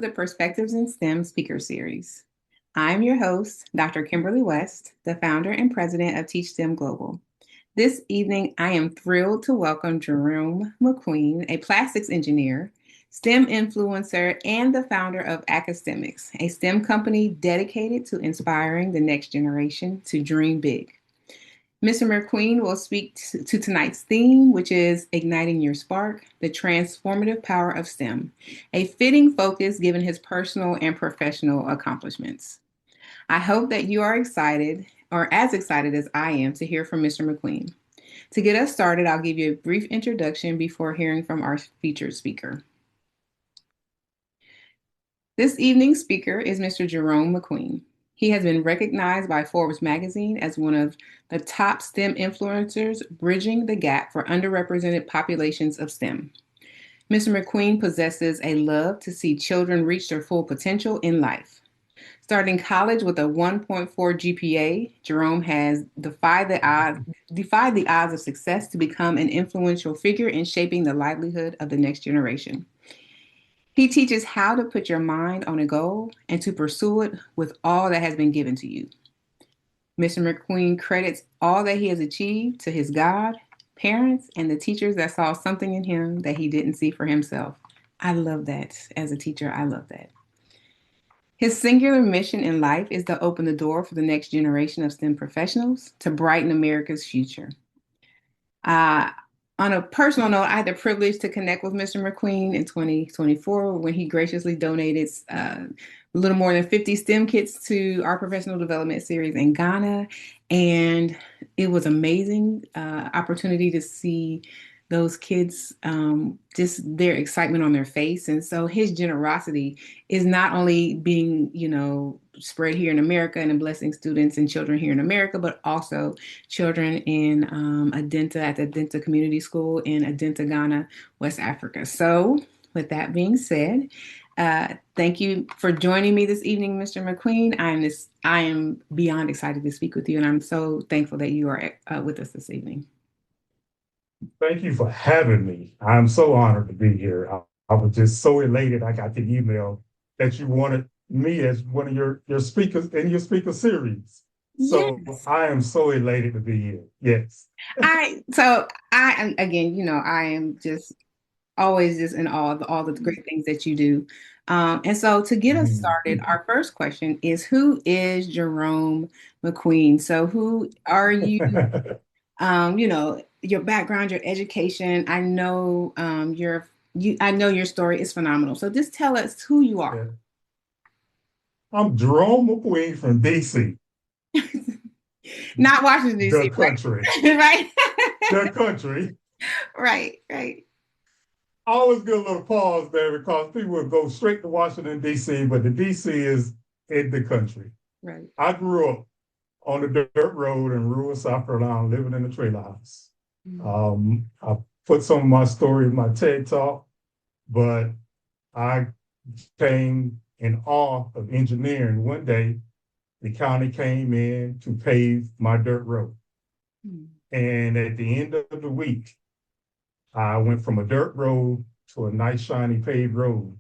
the Perspectives in STEM speaker series. I'm your host, Dr. Kimberly West, the founder and president of Teach STEM Global. This evening, I am thrilled to welcome Jerome McQueen, a plastics engineer, STEM influencer, and the founder of Academics, a STEM company dedicated to inspiring the next generation to dream big. Mr. McQueen will speak to tonight's theme, which is Igniting Your Spark, the Transformative Power of STEM, a fitting focus given his personal and professional accomplishments. I hope that you are excited, or as excited as I am, to hear from Mr. McQueen. To get us started, I'll give you a brief introduction before hearing from our featured speaker. This evening's speaker is Mr. Jerome McQueen. He has been recognized by Forbes magazine as one of the top STEM influencers bridging the gap for underrepresented populations of STEM. Mr. McQueen possesses a love to see children reach their full potential in life. Starting college with a 1.4 GPA, Jerome has defied the odds of success to become an influential figure in shaping the livelihood of the next generation. He teaches how to put your mind on a goal and to pursue it with all that has been given to you. Mr. McQueen credits all that he has achieved to his God, parents, and the teachers that saw something in him that he didn't see for himself. I love that. As a teacher, I love that. His singular mission in life is to open the door for the next generation of STEM professionals to brighten America's future. On a personal note, I had the privilege to connect with Mr. McQueen in 2024 when he graciously donated a little more than 50 STEM kits to our professional development series in Ghana. And it was amazing opportunity to see those kids, just their excitement on their face. And so his generosity is not only being, spread here in America and blessing students and children here in America, but also children in Adenta at the Adenta Community School in Adenta, Ghana, West Africa. So with that being said, thank you for joining me this evening, Mr. McQueen. I am beyond excited to speak with you, and I'm so thankful that you are with us this evening. Thank you for having me. I'm so honored to be here. I was just so elated. I got the email that you wanted me as one of your speakers in your speaker series. So Yes. I am so elated to be here. Yes. I am again, I am just always just in awe of all the great things that you do. And so to get us started, our first question is, who is Jerome McQueen? So who are you? Your background, your education. I know I know your story is phenomenal. So just tell us who you are. Yeah. I'm Jerome McQueen from DC. Not Washington, The D.C., country. right? The country. Right, right. I always get a little pause there because people would go straight to Washington, D.C., but the D.C. is in the country. Right. I grew up on the dirt road in rural South Carolina, living in a trailer house. I put some of my story in my TED Talk, but I came in awe of engineering. One day, the county came in to pave my dirt road. And at the end of the week, I went from a dirt road to a nice, shiny paved road,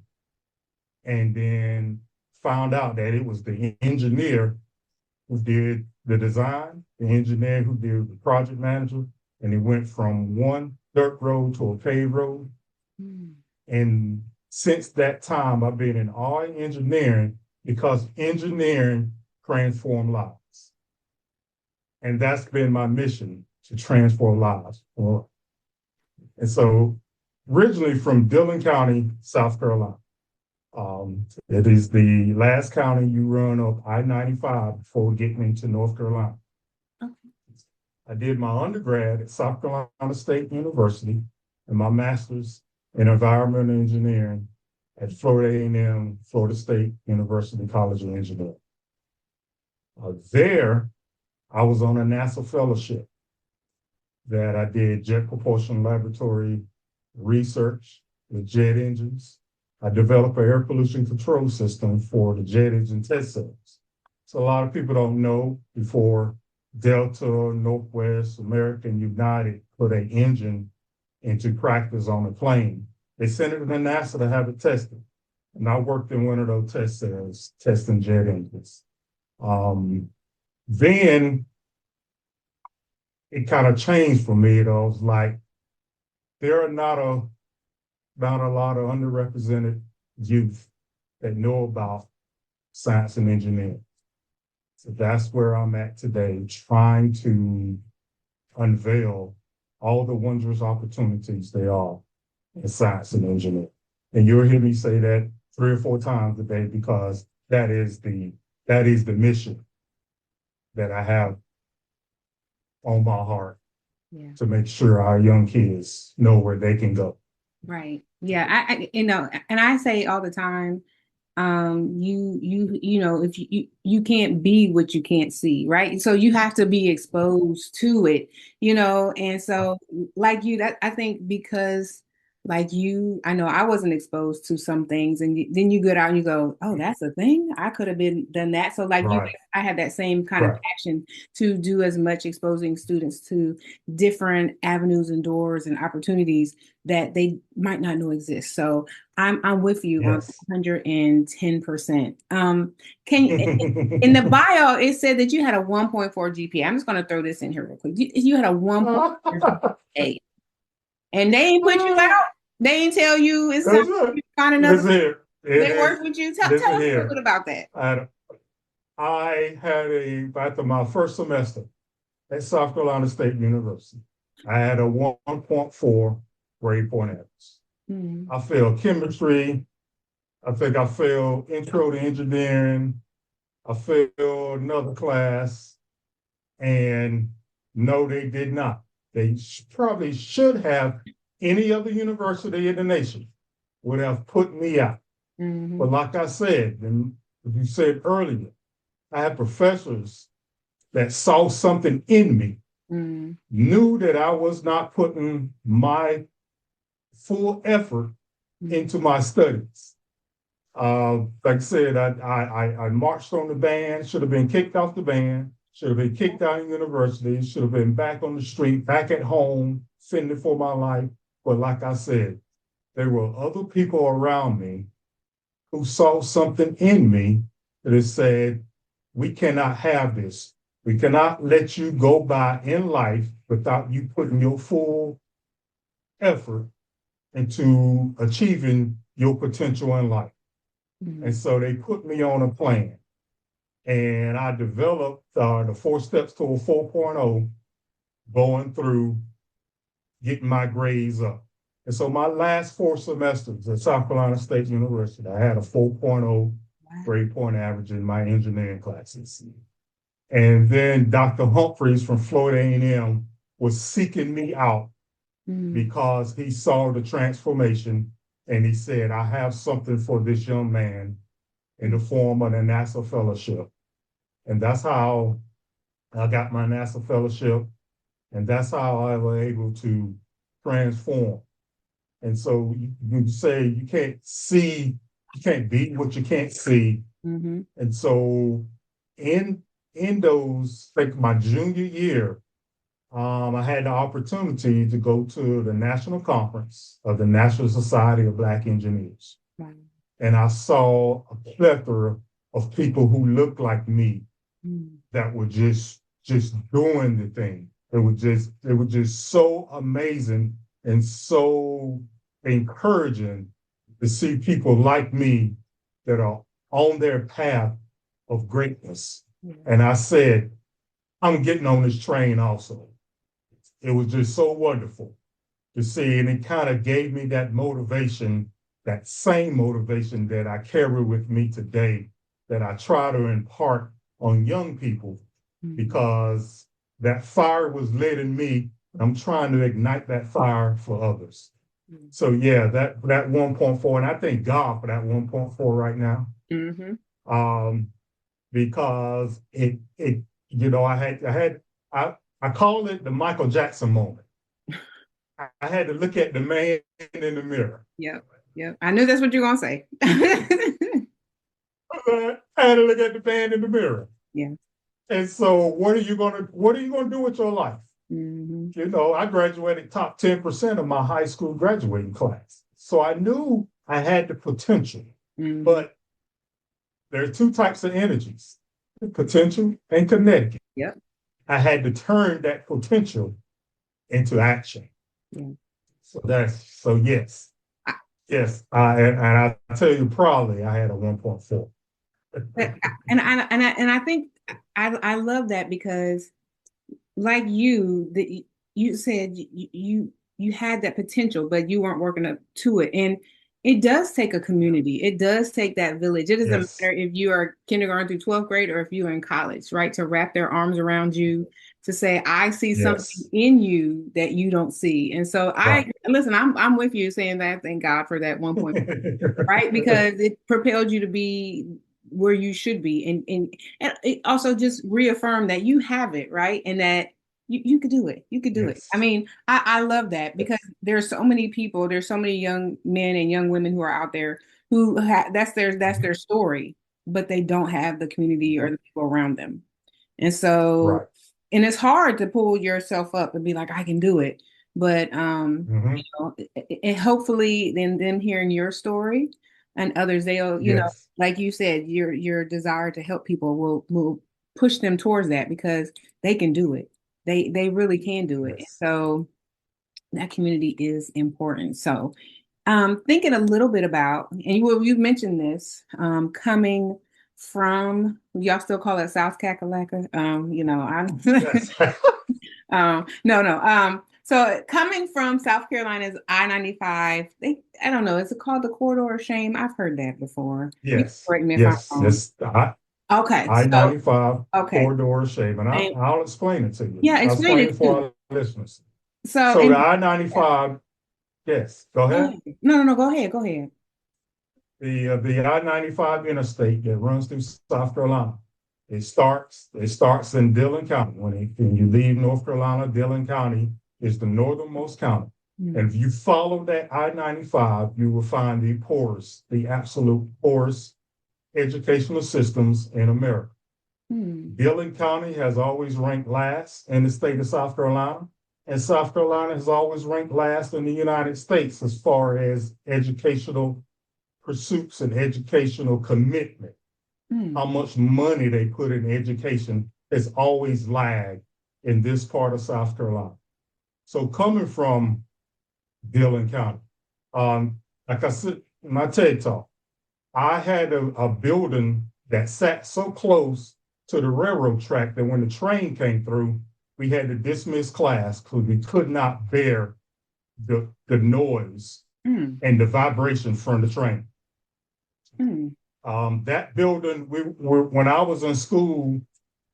and then found out that it was the engineer who did the design, the engineer who did the project manager, and it went from one dirt road to a paved road. And since that time, I've been in all engineering because engineering transforms lives. And that's been my mission, to transform lives. And so originally from Dillon County, South Carolina. It is the last county you run up I-95 before getting into North Carolina. Okay. I did my undergrad at South Carolina State University and my master's in environmental engineering at Florida A&M, Florida State University College of Engineering. There, I was on a NASA fellowship that I did jet propulsion laboratory research with jet engines. I developed an air pollution control system for the jet engine test cells. So a lot of people don't know, before Delta, Northwest, American, United put an engine into practice on a plane, they sent it to NASA to have it tested. and I worked in one of those test cells, testing jet engines. Then it kind of changed for me. It was like, there are not a lot of underrepresented youth that know about science and engineering. So that's where I'm at today, trying to unveil all the wondrous opportunities there are in science and engineering. And you'll hear me say that 3 or 4 times a day, because that is the mission that I have on my heart, to make sure our young kids know where they can go. Right. Yeah. And I say all the time, if you can't be what you can't see, right? So you have to be exposed to it, and so like you, that I think, because like you, I know I wasn't exposed to some things, and then you get out and you go, oh, that's a thing, I could have been done that. So like you, Right. I have that same kind of passion to do as much exposing students to different avenues and doors and opportunities that they might not know exist. So I'm with you on 110%. Can in the bio it said that you had a 1.4 GPA. I'm just going to throw this in here real quick. You had a 1.4 GPA, and they ain't put you out. They ain't tell you it's time to find another. They work with you. Tell us a little bit about that. I had after my first semester at South Carolina State University, I had a 1.4 grade point average. I failed chemistry. I think I failed intro to engineering. I failed another class. And no, they did not. They probably should have. Any other university in the nation would have put me out. But like I said, and you said earlier, I had professors that saw something in me, knew that I was not putting my full effort into my studies. Like I said, I marched on the band, should have been kicked off the band, should have been kicked out of university, should have been back on the street, back at home, fending for my life. But like I said, there were other people around me who saw something in me that has said, we cannot have this. We cannot let you go by in life without you putting your full effort into achieving your potential in life. And so they put me on a plan. And I developed the 4 steps to a 4.0, going through getting my grades up. And so my last 4 semesters at South Carolina State University, I had a 4.0 grade point average in my engineering classes. And then Dr. Humphreys from Florida A&M was seeking me out because he saw the transformation, and he said, I have something for this young man in the form of a NASA fellowship. And that's how I got my NASA fellowship. And that's how I was able to transform. And so you say you can't be what you can't see. And so in those, like my junior year, I had the opportunity to go to the national conference of the National Society of Black Engineers. And I saw a plethora of people who looked like me that were just doing the thing. It was just so amazing and so encouraging to see people like me that are on their path of greatness. And I said, I'm getting on this train also. It was just so wonderful to see, and it kind of gave me that motivation, that same motivation that I carry with me today, that I try to impart on young people, because that fire was lit in me. I'm trying to ignite that fire for others. So yeah, that 1.4, and I thank God for that 1.4 right now. Because I call it the Michael Jackson moment. I had to look at the man in the mirror. Yep. I knew that's what you were gonna say. I had to look at the man in the mirror. Yeah. And so what are you gonna do with your life? I graduated top 10% of my high school graduating class. So I knew I had the potential. Mm-hmm. But there are two types of energies, potential and kinetic. Yep. I had to turn that potential into action. Yeah. So yes, I, yes. And I tell you proudly, I had a 1.4. and I think I love that because like you said you had that potential, but you weren't working up to it. And it does take a community. It does take that village. It doesn't Yes, matter if you are kindergarten through 12th grade or if you're in college, right? To wrap their arms around you, to say, I see something yes. in you that you don't see. And so I Right. listen, I'm with you saying that. Thank God for that 1 point, right? Because it propelled you to be where you should be. And it also just reaffirmed that you have it, right? And that you could do it. You could do it. I Yes, mean, I love that because yes. there's so many people, there's so many young men and young women who are out there who that's Mhm. their story, but they don't have the community or the people around them. And so, Right. and it's hard to pull yourself up and be like, I can do it. But Hmm. and hopefully then them hearing your story and others, they'll, Yes, like you said, your desire to help people will push them towards that because they can do it. They really can do it. And yes. so that community is important. So thinking a little bit about, and you've mentioned this, coming from, y'all still call it South Kakalaka? I Yes. no, no. So coming from South Carolina's I-95, I don't know, is it called the corridor of shame? I've heard that before. You can Yes. correct me if I'm Yes. wrong. Yes. Okay, so I-95 okay, corridor shape, and and I'll explain it to you. yeah, I'll explain explain it it for too. our listeners. So So the and yeah, I-95, yes, go go ahead. ahead. No, no, no, go ahead, go ahead. The I-95 interstate that runs through South Carolina. It starts in Dillon County. When you leave North Carolina, Dillon County is the northernmost county. And if Mm, you follow that I-95, you will find the absolute poorest educational systems in America. mm, Dillon County has always ranked last in the state of South Carolina, and South Carolina has always ranked last in the United States as far as educational pursuits and educational commitment. How mm, much money they put in education has always lagged in this part of South Carolina. So coming from Dillon County, like I said in my TED talk, I had a building that sat so close to the railroad track that when the train came through, we had to dismiss class because we could not bear the noise mm, and the vibration from the train. mm. That building, when I was in school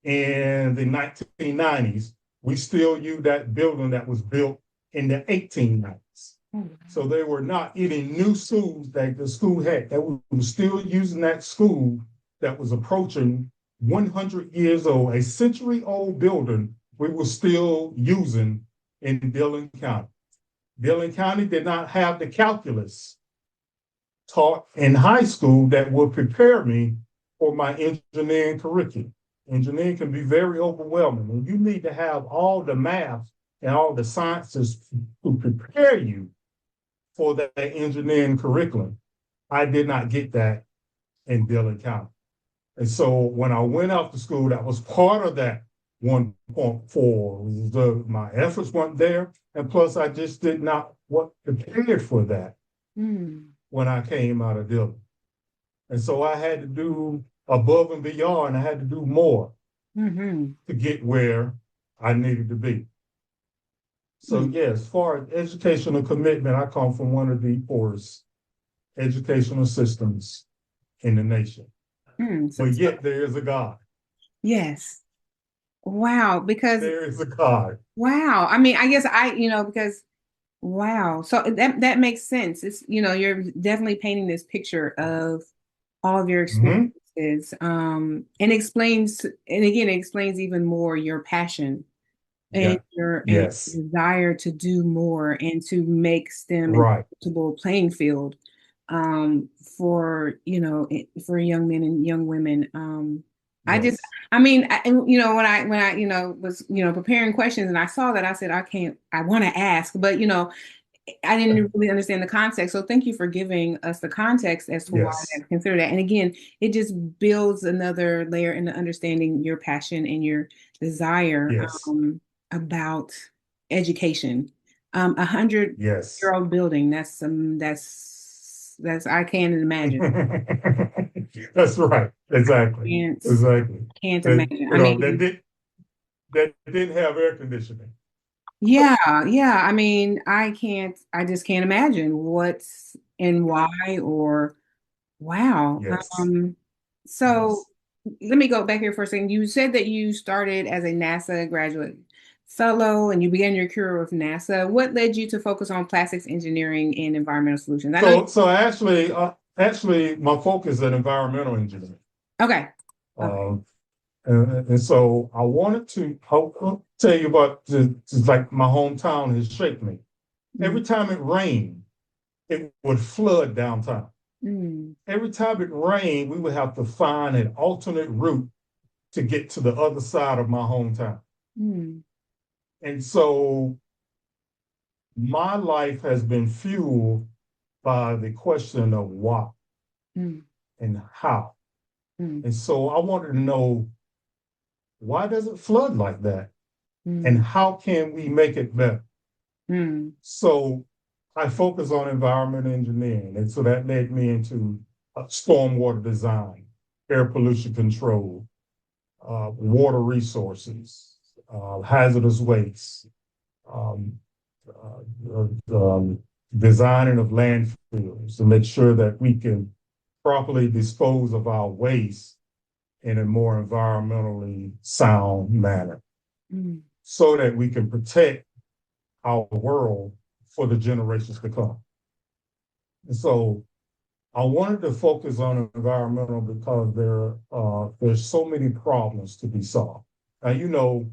in the 1990s, we still use that building that was built in the 1890s. Oh, So they were not any new schools that the school had. That we were still using that school that was approaching 100 years old, a century-old building we were still using in Dillon County. Dillon County did not have the calculus taught in high school that would prepare me for my engineering curriculum. Engineering can be very overwhelming, and you need to have all the math and all the sciences to prepare you for that engineering curriculum. I did not get that in Dillon County. And so when I went off to school, that was part of that 1.4. My efforts weren't there. And plus, I just did not want prepared for that mm, when I came out of Dillon. And so I had to do above and beyond. I had to do more mm-hmm, to get where I needed to be. So, mm, yeah, as far as educational commitment, I come from one of the poorest educational systems in the nation. mm. But yet there is a God. Yes. Wow. Because There is a God. wow. I mean, I guess because wow. So that makes sense. It's, you're definitely painting this picture of all of your Mm-hmm. experiences. And explains, and again, it explains even more your passion and Yeah. your Yes. desire to do more and to make STEM an Right. equitable playing field for for young men and young women. I just, Yes. I mean, when I was preparing questions and I saw that, I said I want to ask, but I didn't really understand the context. So thank you for giving us the context as to why Yes, I consider that. And again, it just builds another layer into understanding your passion and your desire yes, about education. 100 year yes. old building. That's I can't imagine. That's right. Exactly. Can't Exactly. can't That, imagine. I you know, mean, that didn't have air conditioning. yeah, yeah. I mean, I just can't imagine what's and why or wow. Yes. So Yes. let me go back here for a second. You said that you started as a NASA graduate fellow and you began your career with NASA. What led you to focus on plastics engineering and environmental solutions? I know you, So actually, my focus is in environmental engineering. okay. Okay. Um, and so I wanted to I'll tell you about just like my hometown has shaped me. Mm, Every time it rained, it would flood downtown. mm, Every time it rained, we would have to find an alternate route to get to the other side of my hometown. mm, And so my life has been fueled by the question of why mm, and how. mm, And so I wanted to know, why does it flood like that? And mm, how can we make it better? mm, So I focus on environmental engineering. And so that led me into stormwater design, air pollution control, water resources, hazardous waste, um, designing of landfills to make sure that we can properly dispose of our waste in a more environmentally sound manner mm. so that we can protect our world for the generations to come. And so I wanted to focus on environmental because there's so many problems to be solved. Now,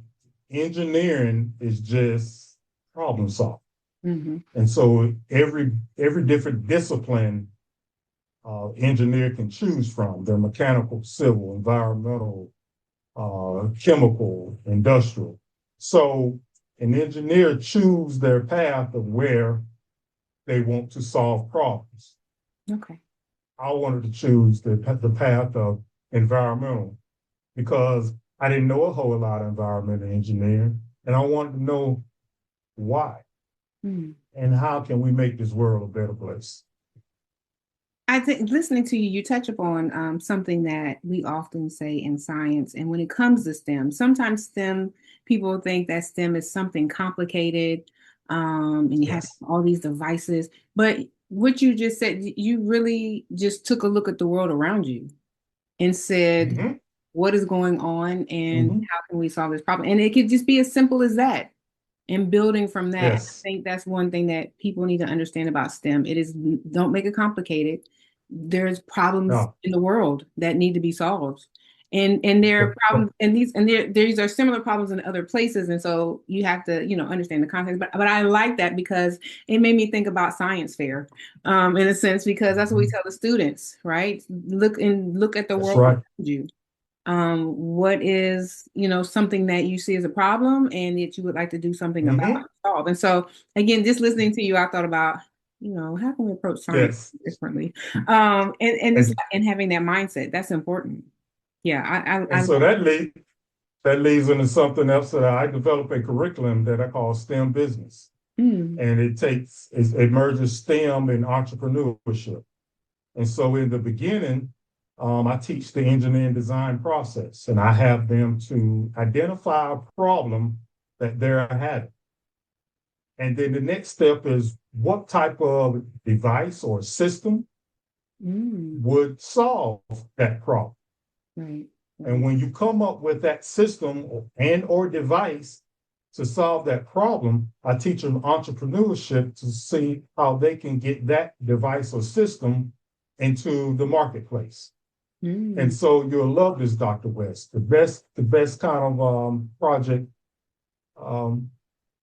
engineering is just problem solving. Mm-hmm. And so every different discipline engineer can choose from. They're mechanical, civil, environmental, chemical, industrial. So an engineer choose their path of where they want to solve problems. Okay. I wanted to choose the path of environmental because I didn't know a whole lot of environmental engineering, and I wanted to know why Mm. and how can we make this world a better place. I think listening to you, you touch upon something that we often say in science. And when it comes to STEM, sometimes STEM, people think that STEM is something complicated and you have Yes. all these devices. But what you just said, you really just took a look at the world around you and said, Mm-hmm. what is going on and Mm-hmm. how can we solve this problem? And it could just be as simple as that and building from that. And I Yes. think that's one thing that people need to understand about STEM. It is don't make it complicated. There's problems No. in the world that need to be solved. And there are But, but problems and these are similar problems in other places. And so you have to, understand the context. But I like that because it made me think about science fair, in a sense, because that's what we tell the students, right? Look at the that's world right. around you, what is something that you see as a problem and that you would like to do something about Mm-hmm. solve. And so again, just listening to you, I thought about how can we approach science Yes. differently, and just And and having that mindset, that's important. Yeah, and so that leads into something else that I developed a curriculum that I call STEM business. mm, And it merges STEM and entrepreneurship. And so in the beginning, I teach the engineering design process, and I have them to identify a problem that they're having. And then the next step is what type of device or system mm, would solve that problem. right, And right, when you come up with that system or device to solve that problem, I teach them entrepreneurship to see how they can get that device or system into the marketplace. And mm, so you'll love this, Dr. West. The best kind of project um,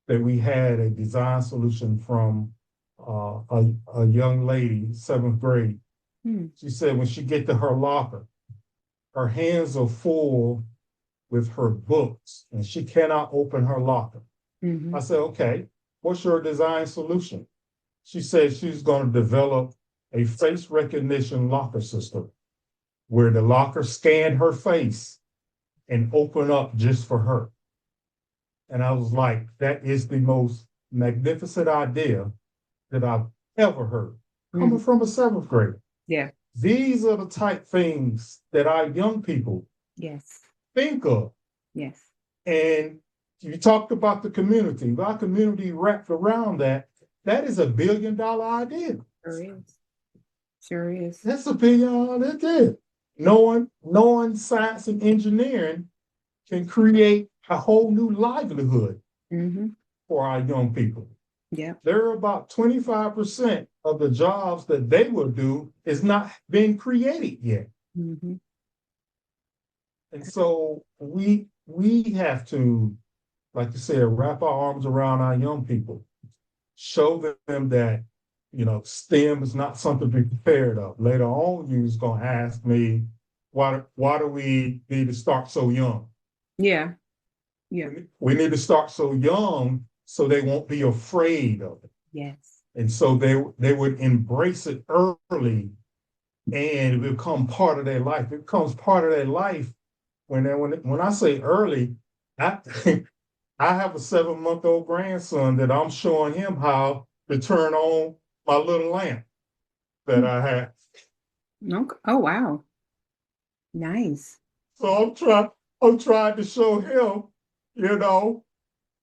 that we had a design solution from a young lady, seventh grade. mm, She said when she get to her locker, her hands are full with her books and she cannot open her locker. I mm-hmm, said, okay, what's your design solution? she said she's going to develop a face recognition locker system where the locker scanned her face and open up just for her. And I was like, that is the most magnificent idea that I've ever heard, coming from a seventh grader. Yeah. These are the type things that our young people Yes. think of. Yes. And you talked about the community. If our community wrapped around that, that is $1 billion idea. Sure is. Sure is. That's $1 billion idea. Knowing science and engineering can create a whole new livelihood for our young people. Yeah. There are about 25% of the jobs that they will do is not being created yet. And so we have to, like you said, wrap our arms around our young people, show them that, STEM is not something to be prepared of. Later on, you're going to ask me, why do we need to start so young? Yeah. Yeah. We need to start so young so they won't be afraid of it. Yes. And so they would embrace it early and it become part of their life. It becomes part of their life when I say early, I have a 7-month-old grandson that I'm showing him how to turn on my little lamp that I have. Okay. Oh, wow. Nice. So I'm trying to show him,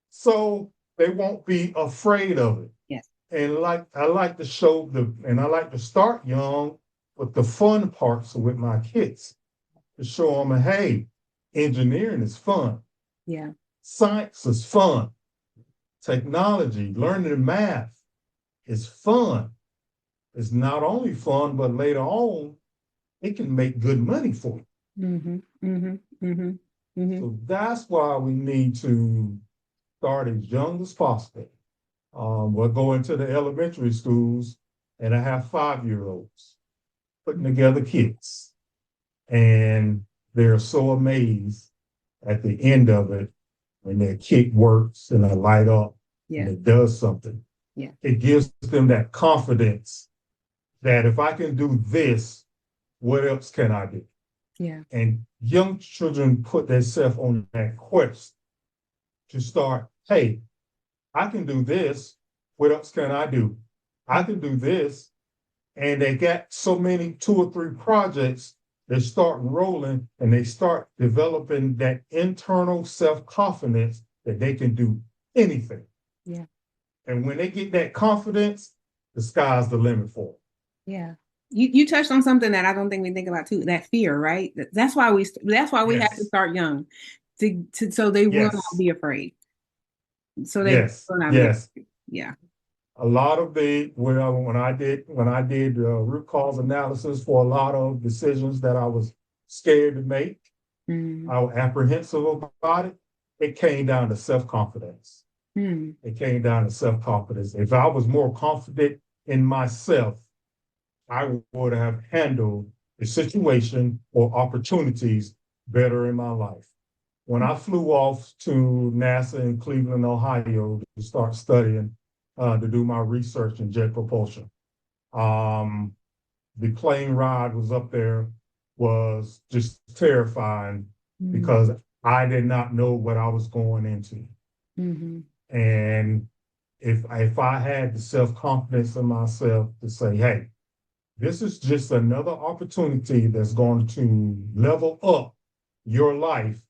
so they won't be afraid of it. Yes. And I like to show and I like to start young with the fun parts with my kids to show them, hey, engineering is fun. Yeah. Science is fun. Technology, learning math is fun. It's not only fun, but later on, it can make good money for you. So that's why we need to start as young as possible. We'll go into the elementary schools, and I have 5-year-olds putting together kits. And they're so amazed at the end of it when their kit works and they light up and it does something. Yeah. It gives them that confidence that if I can do this, what else can I do? Yeah. And young children put themselves on that quest to start, hey, I can do this. What else can I do? I can do this. And they got so many 2 or 3 projects, they start rolling and they start developing that internal self-confidence that they can do anything. Yeah. And when they get that confidence, the sky's the limit for them. Yeah. You touched on something that I don't think we think about too, that fear, right? That's why we have to start young so they will not be afraid. So they will not be afraid. Yeah. A lot of when I did root cause analysis for a lot of decisions that I was scared to make, I was apprehensive about it. It came down to self-confidence. It came down to self-confidence. If I was more confident in myself, I would have handled the situation or opportunities better in my life. When I flew off to NASA in Cleveland, Ohio to start studying, to do my research in jet propulsion, the plane ride was up there was just terrifying because I did not know what I was going into. And if I had the self-confidence in myself to say, hey, this is just another opportunity that's going to level up your life,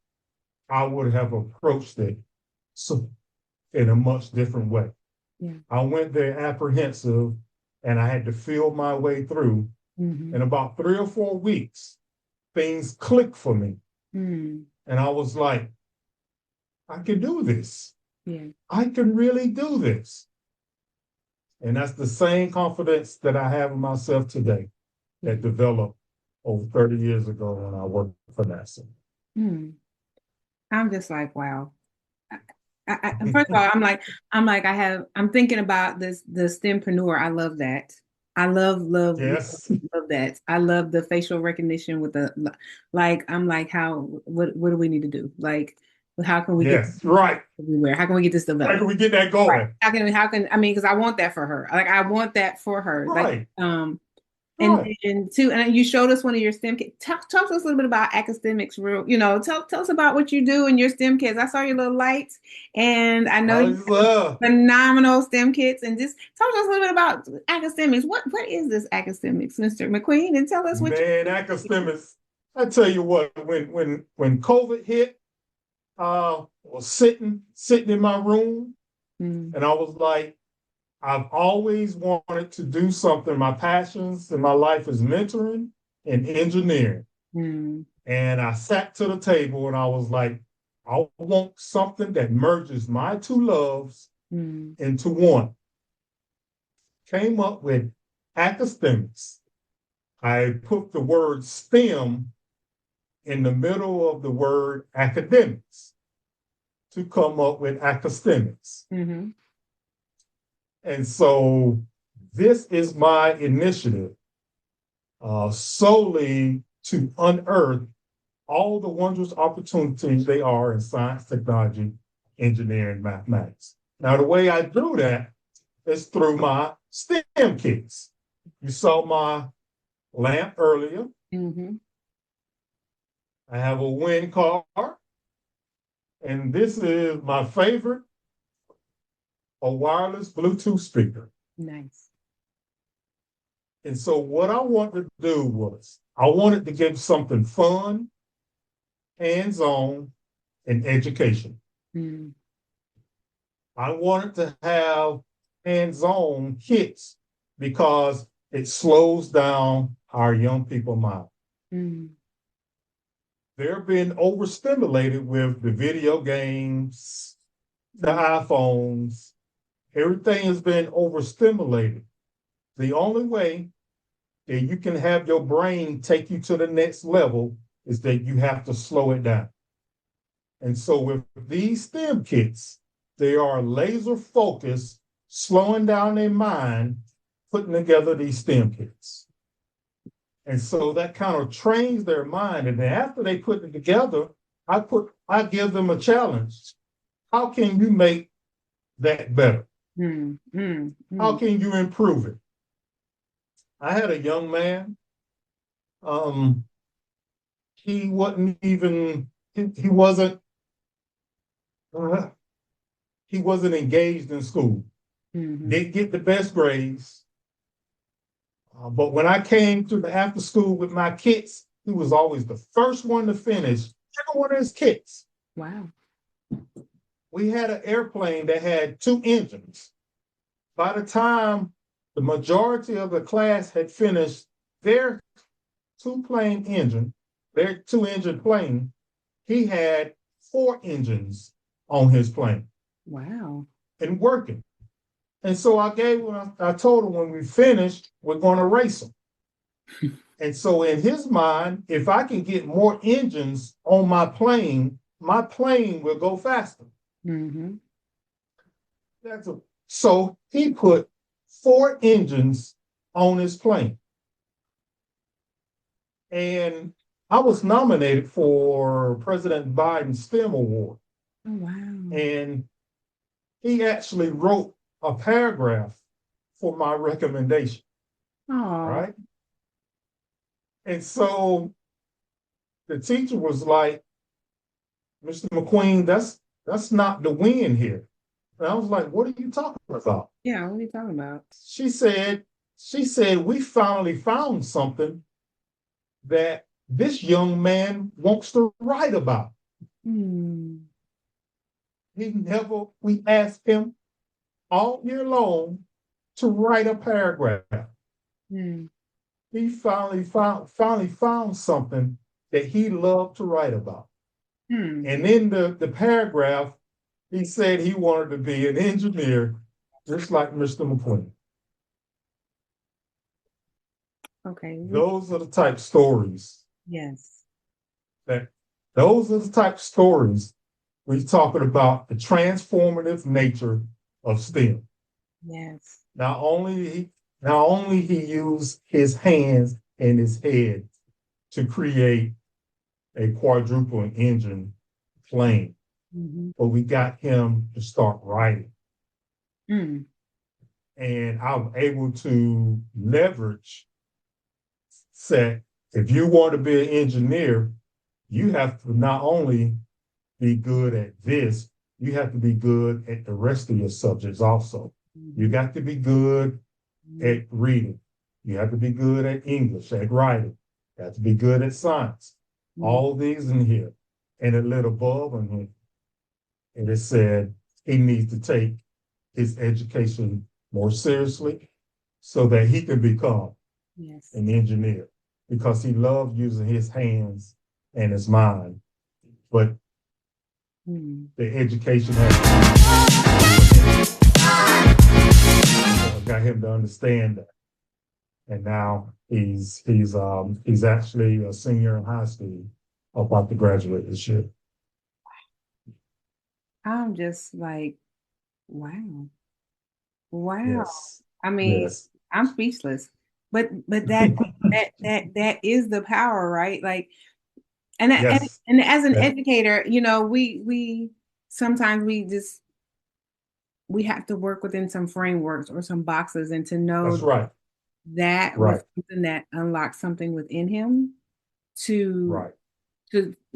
I would have approached it in a much different way. Yeah. I went there apprehensive and I had to feel my way through. In about 3 or 4 weeks, things clicked for me. And I was like, I can do this. Yeah. I can really do this. And that's the same confidence that I have in myself today that developed over 30 years ago when I worked for NASA. I'm just like, wow. First of all, I'm thinking about the STEMpreneur. I love that. I love that. I love the facial recognition with the, like, I'm like, what do we need to do? Like, How can we get Yes, right. everywhere? How can we get this How developed? can we get that Right. going? I mean, because I want that for her. Like, I want that for her. Like, Right, and right. too, and you showed us one of your STEM kits. Talk to us a little bit about academics. Tell us about what you do in your STEM kits. I saw your little lights, and I know you Love. have phenomenal STEM kits. And just talk to us a little bit about academics. What is this academics, Mr. McQueen? And tell us what you. Man, academics. I tell you what, when COVID hit, was sitting in my room, Mm, and I was like, I've always wanted to do something. My passions in my life is mentoring and engineering. mm, And I sat to the table and I was like, I want something that merges my two loves mm, into one. Came up with academics. I put the word STEM in the middle of the word academics to come up with academics. mm-hmm. And so this is my initiative solely to unearth all the wondrous opportunities they are in science, technology, engineering, mathematics. Now, the way I do that is through my STEM kits. You saw my lamp earlier. Mm-hmm. I have a wind car, and this is my favorite, a wireless Bluetooth speaker. Nice. And so what I wanted to do was I wanted to give something fun, hands-on, and education. Mm, I wanted to have hands-on kits because it slows down our young people mind. mm, They're being overstimulated with the video games, the mm, iPhones. Everything has been overstimulated. The only way that you can have your brain take you to the next level is that you have to slow it down. And so with these STEM kits, they are laser focused, slowing down their mind, putting together these STEM kits. And so that kind of trains their mind. And then after they put it together, I give them a challenge. How can you make that better? mm, mm, How mm. can you improve it? I had a young man. Um, he wasn't even he wasn't uh, he wasn't engaged in school. Mm-hmm. Didn't get the best grades. But when I came to the after school with my kits, he was always the first one to finish every one of his kits. Wow. We had an airplane that had two engines. By the time the majority of the class had finished their their two engine plane, he had four engines on his plane Wow. and working. And so I told him when we finished, we're going to race them. And so in his mind, if I can get more engines on my plane will go faster. Mm-hmm. So he put four engines on his plane. And I was nominated for President Biden's STEM Award. Oh, wow. And he actually wrote a paragraph for my recommendation. Oh. Right. And so the teacher was like, Mr. McQueen, that's not the win here. And I was like, what are you talking about? Yeah, what are you talking about? She said, we finally found something that this young man wants to write about. Hmm. We asked him all year long to write a paragraph. Hmm. He finally found something that he loved to write about. Hmm. And in the paragraph, he said he wanted to be an engineer, just like Mr. McQueen. Okay. Those are the type of stories Yes. that those are the type of stories we're talking about the transformative nature of STEM. Yes. Not only he used his hands and his head to create a quadruple engine plane, but we got him to start writing. Mm. And I was able to leverage, say, if you want to be an engineer, you have to not only be good at this, you have to be good at the rest of your subjects also. You got to be good at reading. You have to be good at English, at writing. You have to be good at science. All these in here. And it lit a bulb in him. And it said he needs to take his education more seriously so that he can become an engineer because he loved using his hands and his mind. But the education got him to understand that. And now he's actually a senior in high school, about to graduate this year. I'm just like, wow. Wow. Yes. I mean, Yes. I'm speechless. But that is the power, right? Like, Yes. and as an educator, you know, we sometimes we have to work within some frameworks or some boxes, and to know That's right. that was something that unlocked something within him to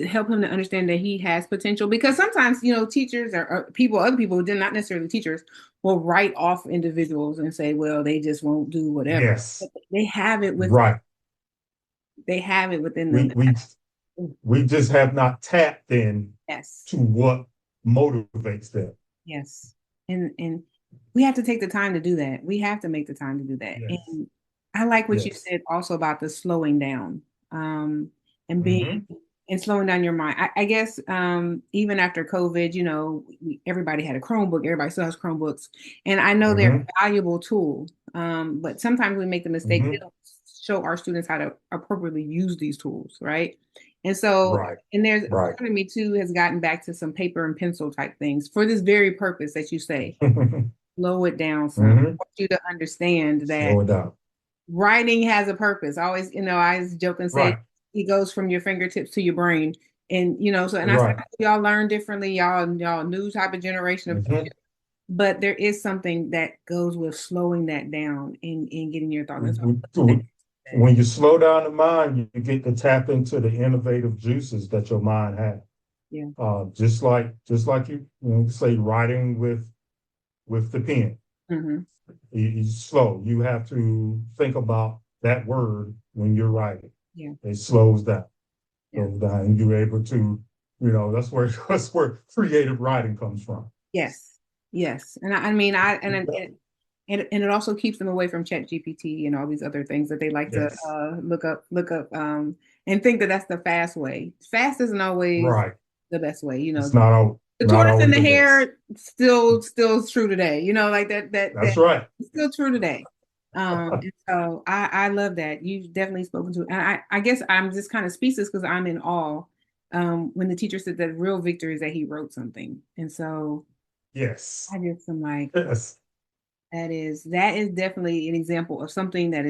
help him to understand that he has potential. Because sometimes, you know, teachers or people, other people, not necessarily teachers, will write off individuals and say, well, they just won't do whatever. Yes. But they have it with they have it within them. We just have not tapped in to what motivates them. Yes. And we have to take the time to do that. We have to make the time to do that. Yes. And I like what you said also about the slowing down, and being and slowing down your mind. I guess even after COVID, you know, everybody had a Chromebook. Everybody still has Chromebooks, and I know they're a valuable tool. But sometimes we make the mistake, we don't show our students how to appropriately use these tools, right? And so, and there's part of me too has gotten back to some paper and pencil type things for this very purpose that you say. Slow it down some. I want you to understand that writing has a purpose. I always, you know, I always joke and say it goes from your fingertips to your brain. And, you know, so, and I said, y'all learn differently. Y'all new type of generation of teachers. But there is something that goes with slowing that down and getting your thoughts. When you slow down the mind, you get to tap into the innovative juices that your mind has. Yeah. Just like you say, writing with the pen. You slow. You have to think about that word when you're writing. Yeah. It slows down. Slows down, and you're able to, you know, that's where creative writing comes from. Yes. Yes. And I mean, and it also keeps them away from ChatGPT and all these other things that they like to look up and think that that's the fast way. Fast isn't always the best way, you know. It's not the tortoise and the hare still true today, you know, like that's right. Still true today. And so I love that. You've definitely spoken to, and I guess I'm just kind of speechless because I'm in awe when the teacher said that real victory is that he wrote something. And so I just am like, that is definitely an example of something that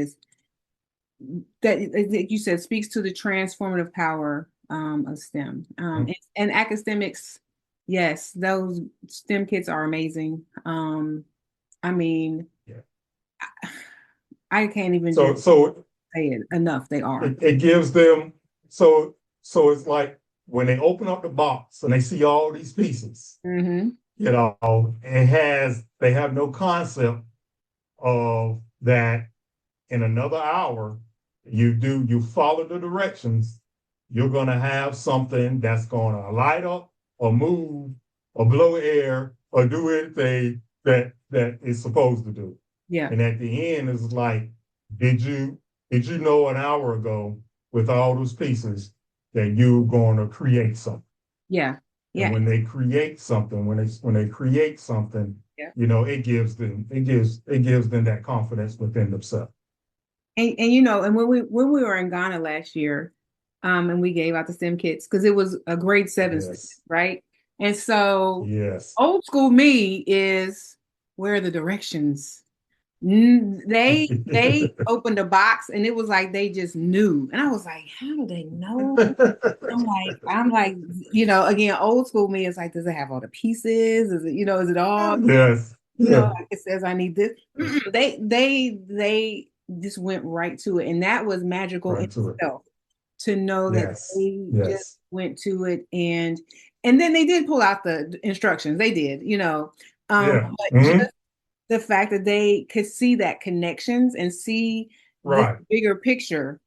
you said speaks to the transformative power of STEM. And academics, yes, those STEM kits are amazing. I mean, I can't even so say it enough. They are. It gives them so it's like when they open up the box and they see all these pieces, you know, they have no concept of that in another hour, you follow the directions, you're going to have something that's going to light up or move or blow air or do anything that it's supposed to do. Yeah. And at the end, it's like, did you know an hour ago with all those pieces that you're going to create something? Yeah. Yeah. And when they create something, you know, it gives them that confidence within themselves. And you know, and when we were in Ghana last year, and we gave out the STEM kits because it was a grade 7 STEM, right? And so old school me is, where are the directions? They opened a box and it was like they just knew. And I was like, how do they know? I'm like, again, old school me is like, does it have all the pieces? Is it, is it all, Yes. Yeah. like it says I need this. They just went right to it. And that was magical in Right to it. itself to know that Yes. they just Yes. went to it and then they did pull out the instructions. They did, Yeah. but Mhm. the fact that they could see that connections and see this Right. bigger picture,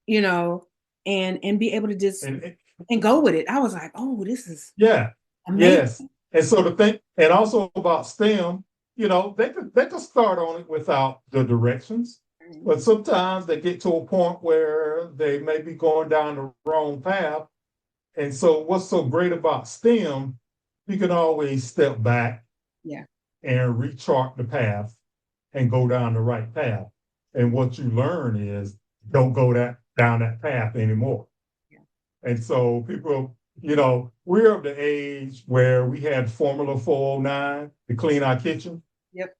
you know, and be able to just And and go with it. I was like, oh, this is yeah. amazing. Yes. And so the thing, and also about STEM, they could start on it without the directions, but sometimes they get to a point where they may be going down the wrong path. And so what's so great about STEM, you can always step back Yeah. and rechart the path and go down the right path. And what you learn is don't go down that path anymore. Yeah. And so people, we're of the age where we had Formula 409 to clean our kitchen. Yep.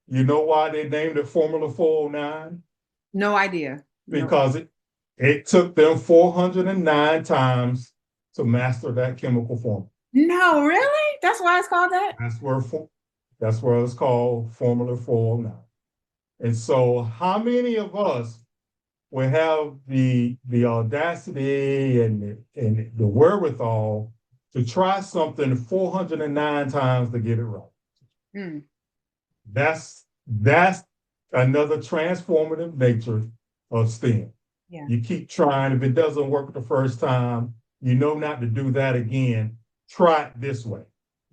You know why they named it Formula 409? No idea. No. Because it took them 409 times to master that chemical formula. No, really? That's why it's called that? That's where that's where it's called Formula 409. And so how many of us will have the audacity and the wherewithal to try something 409 times to get it right? Mm. That's another transformative nature of STEM. Yeah. You keep trying. If it doesn't work the first time, you know not to do that again. Try it this way.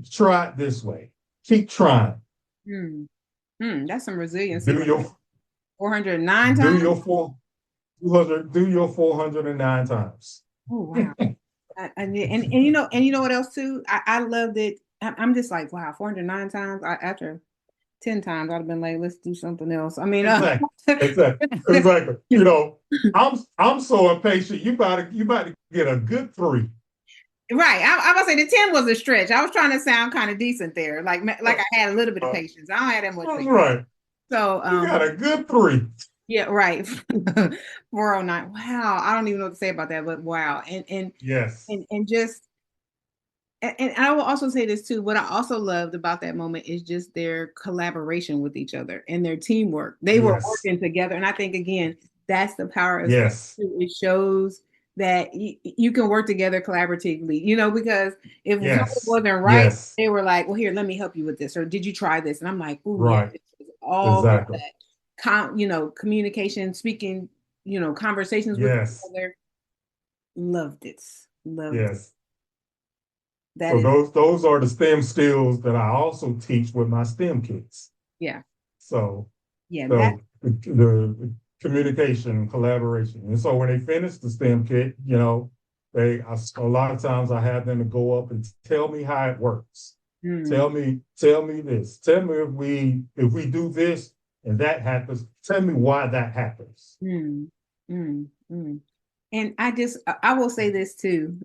Try it this way. Keep trying. That's some resiliency. Do your 409 do times? your 400 do your 409 times. Oh wow. And you know what else too? I loved it. I'm just like, wow, 409 times. After 10 times, I'd have been like, let's do something else. I mean, Exactly. I'm so impatient. You about to get a good 3. Right. I was say the 10 was a stretch. I was trying to sound kind of decent there. Like I had a little bit of patience. I don't have that much patience. Right. So you got a good 3. Yeah, right. 409. Wow. I don't even know what to say about that, but wow. And yes. And just and I will also say this too. What I also loved about that moment is just their collaboration with each other and their teamwork. They were working together. And I think again, that's the power of yes. It shows that you can work together collaboratively, because if something wasn't right, they were like, well, here, let me help you with this. Or did you try this? And I'm like, oh, right. Yeah, all of that. Communication, speaking, conversations with each other. Loved it. Loved it. Those are the STEM skills that I also teach with my STEM kids. Yeah. So yeah, the communication, collaboration. And so when they finish the STEM kit, a lot of times I have them to go up and tell me how it works. Tell me this. Tell me if we do this and that happens, tell me why that happens. And I will say this too.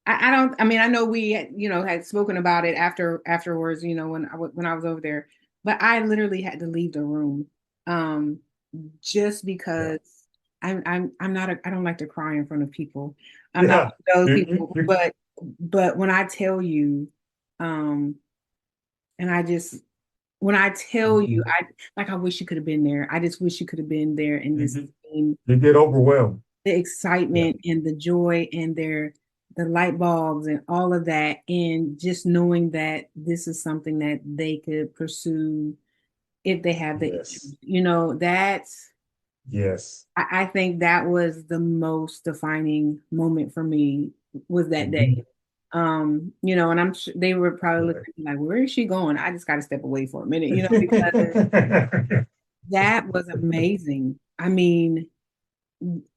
I know we had spoken about it afterwards, when I was over there, but I literally had to leave the room just because I don't like to cry in front of people. I'm not those people, but when I tell you, and when I tell you, I wish you could have been there. I just wish you could have been there and just you get overwhelmed. The excitement and the joy and the light bulbs and all of that, and just knowing that this is something that they could pursue if they have the interest. That's I think that was the most defining moment for me, was that day. And I'm sure they were probably looking like, where is she going? I just got to step away for a minute, because that was amazing. I mean,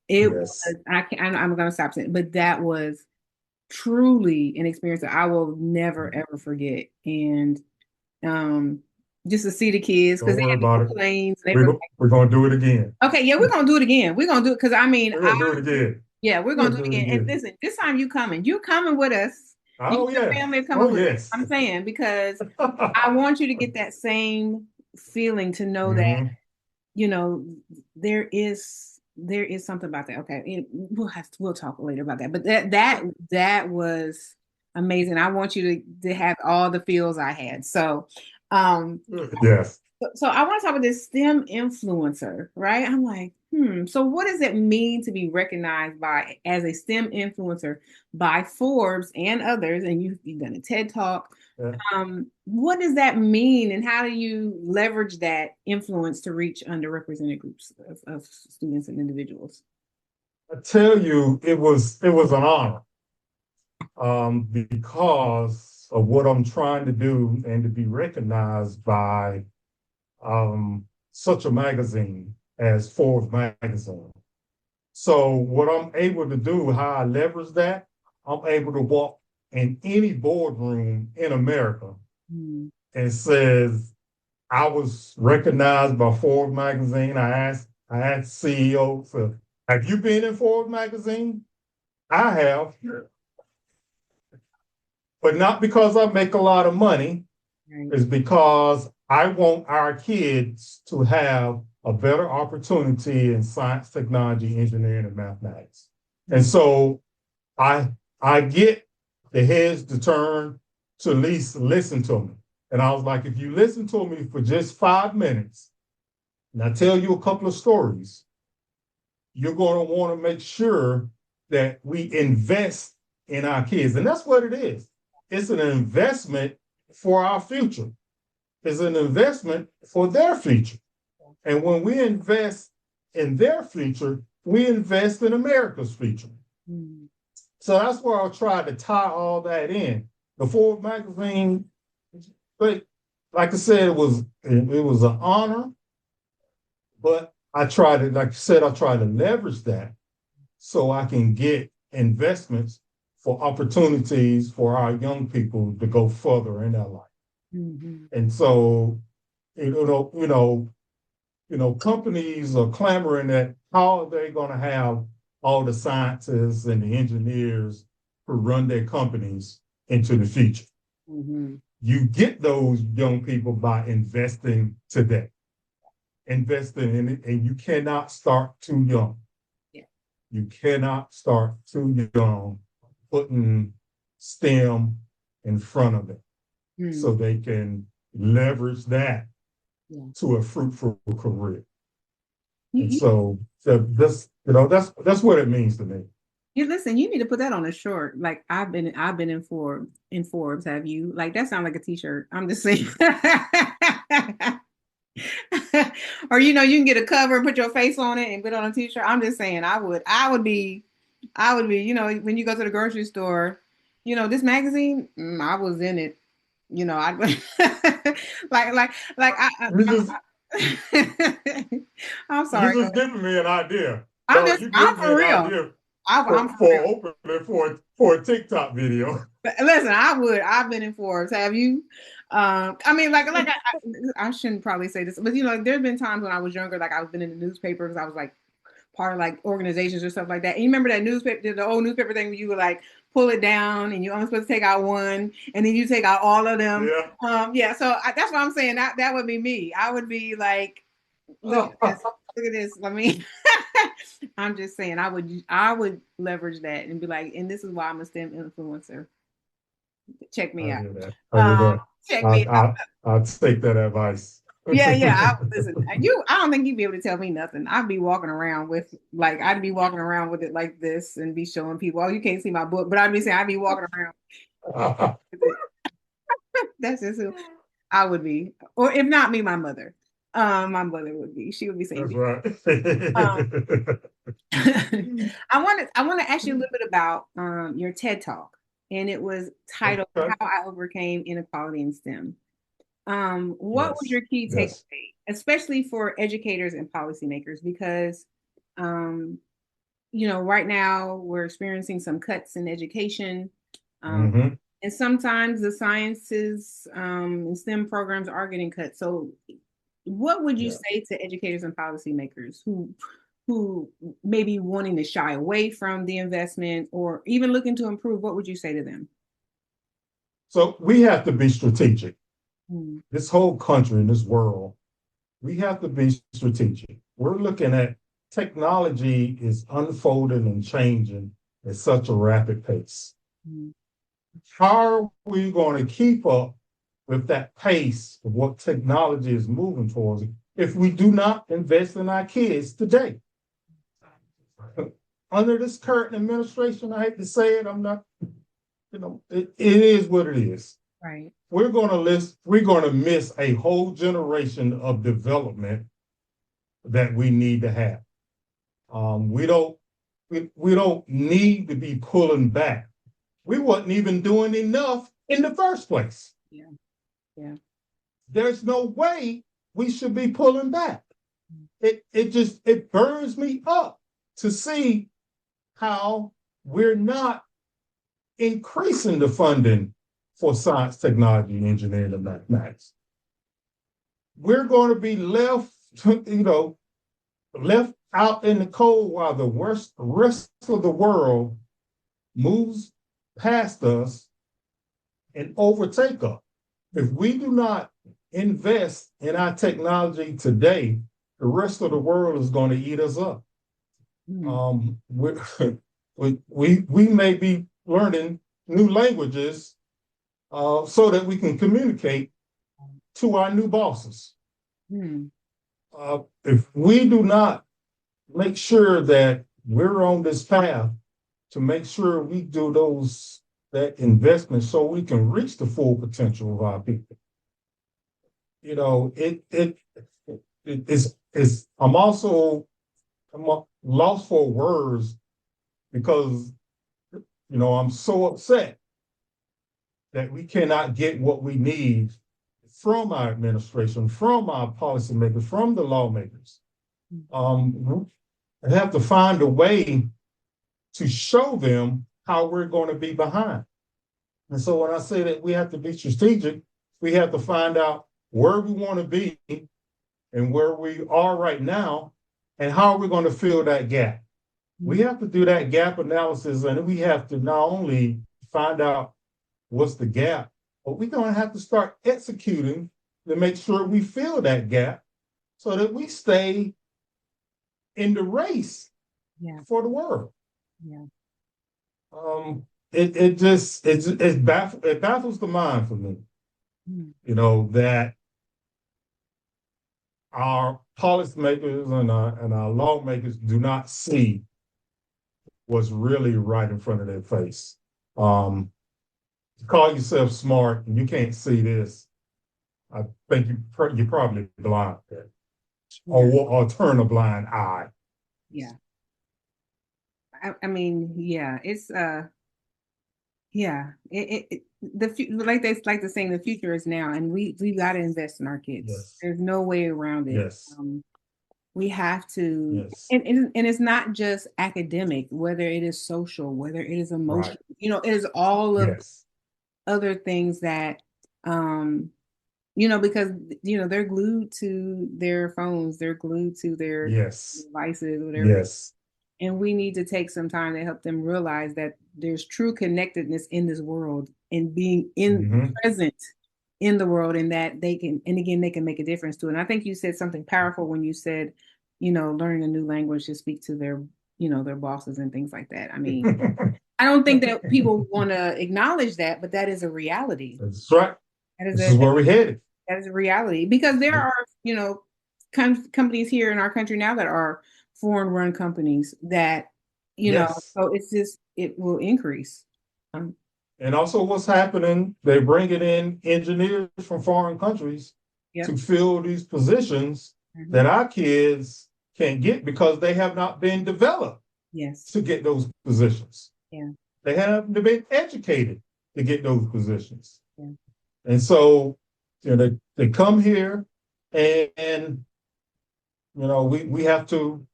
it was, I'm going to stop saying, but that was truly an experience that I will never ever forget. And just to see the kids, because they had the planes. We're going to do it again. Okay, yeah, we're going to do it again. We're going to do it because we're going to do it again. Yeah, we're going to do it again. And listen, this time you're coming with us. Oh, Family coming with us. I'm saying, because I want you to get that same feeling to know that, Mm-hmm. you know, there is something about that. Okay, we'll talk later about that. But that was amazing. I want you to have all the feels I had. So, um, Yes. so I want to talk about this STEM influencer, right? I'm like, so what does it mean to be recognized by as a STEM influencer by Forbes and others? And you've done a TED Talk. Yeah. What does that mean, and how do you leverage that influence to reach underrepresented groups of students and individuals? I tell you, it was an honor, because of what I'm trying to do and to be recognized by such a magazine as Forbes magazine. So what I'm able to do, how I leverage that, I'm able to walk in any boardroom in America and says, I was recognized by Forbes magazine. I asked CEOs, have you been in Forbes magazine? I have, but not because I make a lot of money. Right. It's because I want our kids to have a better opportunity in science, technology, engineering, and mathematics. And so I get the heads to turn to at least listen to me. And I was like, if you listen to me for just 5 minutes, and I tell you a couple of stories, you're going to want to make sure that we invest in our kids. And that's what it is. It's an investment for our future. It's an investment for their future. And when we invest in their future, we invest in America's future. Mm-hmm. So that's where I'll try to tie all that in. The Forbes magazine, but like I said, it was an honor, but I try to, like you said, I try to leverage that so I can get investments for opportunities for our young people to go further in their life. Mm-hmm. And so, companies are clamoring that how are they going to have all the scientists and the engineers who run their companies into the future. Mm-hmm. You get those young people by investing today, investing in it, and you cannot start too young. Yeah. You cannot start too young putting STEM in front of it, so they can leverage that to a fruitful career. And so that's what it means to me. You listen, you need to put that on a short. Like I've been in Forbes. Have you? Like that sounds like a t-shirt. I'm just saying. Or you can get a cover and put your face on it and put it on a t-shirt. I'm just saying I would be, when you go to the grocery store, this magazine, I was in it. I I'm sorry. You're just giving me an idea. I'm for real. I'm for opening for a TikTok video. Listen, I've been in Forbes. Have you? I mean, I shouldn't probably say this, but there's been times when I was younger, like I've been in the newspaper because I was like part of like organizations or stuff like that. And you remember that newspaper, the old newspaper thing where you would like pull it down and you're only supposed to take out one, and then you take out all of them. Yeah. So that's what I'm saying. That would be me. I would be like, look at this. I mean, I'm just saying I would leverage that and be like, and this is why I'm a STEM influencer. Check me out. Check me out. I'll take that advice. Yeah. Listen, I don't think you'd be able to tell me nothing. I'd be walking around with it like this and be showing people, oh, you can't see my book, but I'd be saying I'd be walking around. That's just who I would be. Or if not me, my mother. My mother would be. She would be saying. That's right. I want to ask you a little bit about your TED Talk, and it was titled "How I Overcame Inequality in STEM." What was your key takeaway, especially for educators and policymakers? Because, right now we're experiencing some cuts in education, and sometimes the sciences and STEM programs are getting cut. So, what would you say to educators and policymakers who may be wanting to shy away from the investment or even looking to improve? What would you say to them? So we have to be strategic. This whole country and this world we have to be strategic. We're looking at technology is unfolding and changing at such a rapid pace. Mm-hmm. How are we going to keep up with that pace of what technology is moving towards if we do not invest in our kids today? Under this current administration, I hate to say it, I'm not, it is what it is. Right. We're going to miss a whole generation of development that we need to have. We don't need to be pulling back. We wasn't even doing enough in the first place. Yeah. Yeah. There's no way we should be pulling back. It burns me up to see how we're not increasing the funding for science, technology, engineering, and mathematics. We're going to be left out in the cold while the rest of the world moves past us and overtake us. If we do not invest in our technology today, the rest of the world is going to eat us up. We may be learning new languages so that we can communicate to our new bosses. If we do not make sure that we're on this path to make sure we do that investment so we can reach the full potential of our people, I'm lost for words because I'm so upset that we cannot get what we need from our administration, from our policymakers, from the lawmakers. I have to find a way to show them how we're going to be behind. And so when I say that we have to be strategic, we have to find out where we want to be and where we are right now, and how are we going to fill that gap. We have to do that gap analysis, and we have to not only find out what's the gap, but we're going to have to start executing to make sure we fill that gap so that we stay in the race for the world. Yeah. It baffles the mind for me, that our policymakers and our lawmakers do not see what's really right in front of their face. To call yourself smart and you can't see this, I think you're probably blind, or turn a blind eye. Yeah. I mean, yeah, it's like the saying, the future is now, and we got to invest in our kids. Yes. There's no way around it. Yes. We have to, yes. and it's not just academic, whether it is social, whether it is emotional, right. It is all of yes. other things that, because, they're glued to their phones, they're glued to their devices, whatever. Yes. And we need to take some time to help them realize that there's true connectedness in this world and being present in the world, and that they can make a difference too. And I think you said something powerful when you said, learning a new language to speak to their, their bosses and things like that. I mean, I don't think that people want to acknowledge that, but that is a reality. That's right. This is where we're headed. That is a reality, because there are, companies here in our country now that are foreign-run companies that, so it's just, it will increase. And also what's happening, they're bringing in engineers from foreign countries to fill these positions that our kids can't get because they have not been developed to get those positions. Yeah. They haven't been educated to get those positions. Yeah. And so, they come here and we have to,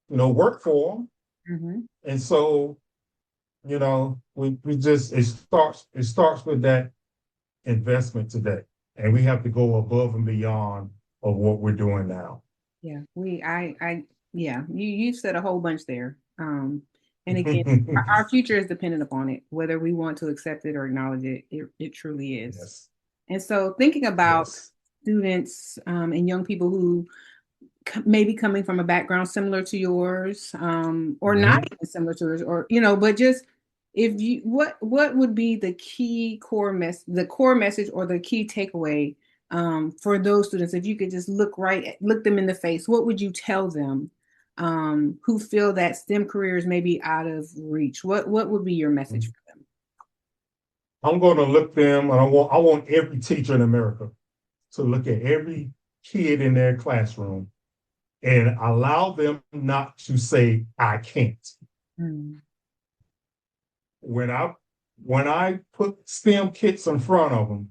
work for them. Mm-hmm. And so, it starts with that investment today, and we have to go above and beyond of what we're doing now. Yeah, you said a whole bunch there. And again, our future is dependent upon it, whether we want to accept it or acknowledge it. It truly is. Yes. And so thinking about students and young people who maybe coming from a background similar to yours, or not even similar to yours, or but just if you what would be the key the core message or the key takeaway for those students? If you could just look them in the face, what would you tell them who feel that STEM careers may be out of reach? What would be your message for them? I'm going to look them, and I want every teacher in America to look at every kid in their classroom and allow them not to say, I can't. Mm. When I put STEM kits in front of them,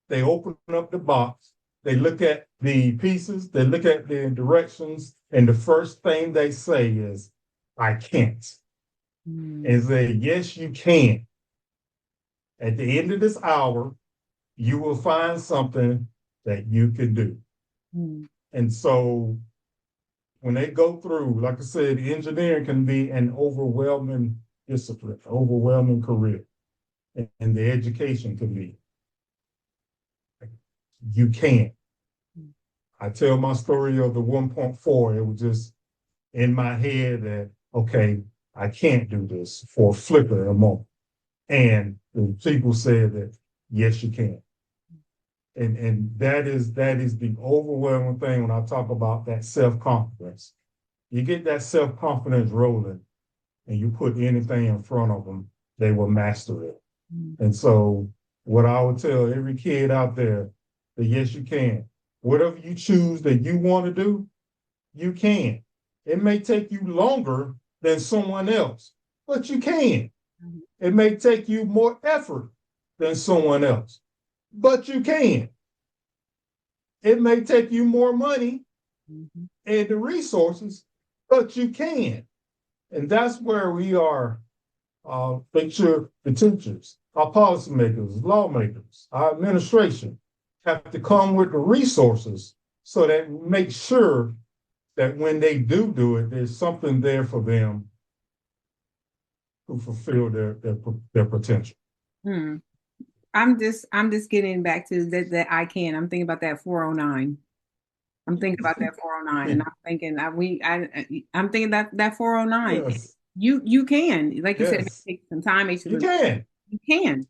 they open up the box, they look at the pieces, they look at the directions, and the first thing they say is, I can't. Mm. And say, yes, you can. At the end of this hour, you will find something that you can do. Mm. And so when they go through, like I said, engineering can be an overwhelming discipline, overwhelming career. And the education can be. You can. I tell my story of the 1.4. It was just in my head that, okay, I can't do this for a flicker in a moment. And the people said that, yes, you can. And that is the overwhelming thing when I talk about that self-confidence. You get that self-confidence rolling and you put anything in front of them, they will master it. Mm-hmm. And so what I would tell every kid out there, that yes, you can. Whatever you choose that you want to do, you can. It may take you longer than someone else, but you can. Mm-hmm. It may take you more effort than someone else, but you can. It may take you more money mm-hmm. and the resources, but you can. And that's where we are. Make sure the teachers, our policymakers, lawmakers, our administration have to come with the resources so that we make sure that when they do it, there's something there for them to fulfill their potential. Hmm. I'm just getting back to that I can. I'm thinking about that 409. I'm thinking about that 409, and I'm thinking I'm thinking that 409. Yes. You can, like you said, it may take some time. You can. You can.